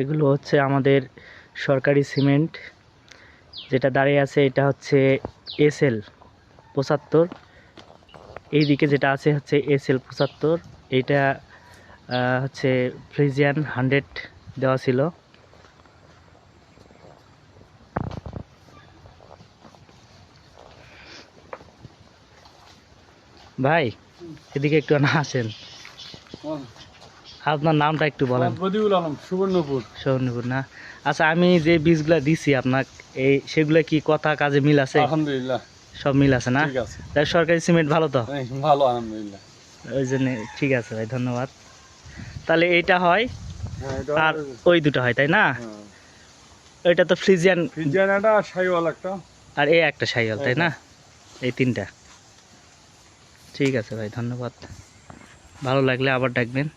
এগুলো হচ্ছে আমাদের সরকারি সিমেন্ট, যেটা দাঁড়িয়ে আছে এটা হচ্ছে SL 75। এইদিকে যেটা আছে হচ্ছে SL 75। এইটা হচ্ছে ফ্রিজিয়ান 100 দেওয়া ছিল। ভাই এদিকে একটু না আসেন, আপনার নামটা একটু বলেন। বদিউল আলম, সুবর্ণপুর। সুবর্ণপুর না? আচ্ছা, আমি যে বীজগুলা দিছি আপনাকে, সেগুলা কি কথা কাজে মিল আছে? আলহামদুলিল্লাহ সব মিল আছে না? ঠিক আছে। তাই সরকারি সিমেন্ট ভালো তো? ভালো আলহামদুলিল্লাহ। ওই জন্য ঠিক আছে ভাই, ধন্যবাদ। তাহলে এইটা হয় হ্যাঁ এটা আর ওই দুটো হয়, তাই না? হ্যাঁ ওইটা তো ফ্রিজিয়ান, ফ্রিজিয়ান একটা, শাইওয়াল একটা। আর এই একটা সাইকেল, তাই না? এই তিনটা। ঠিক আছে ভাই, ধন্যবাদ। ভালো লাগলে আবার ডাকবেন।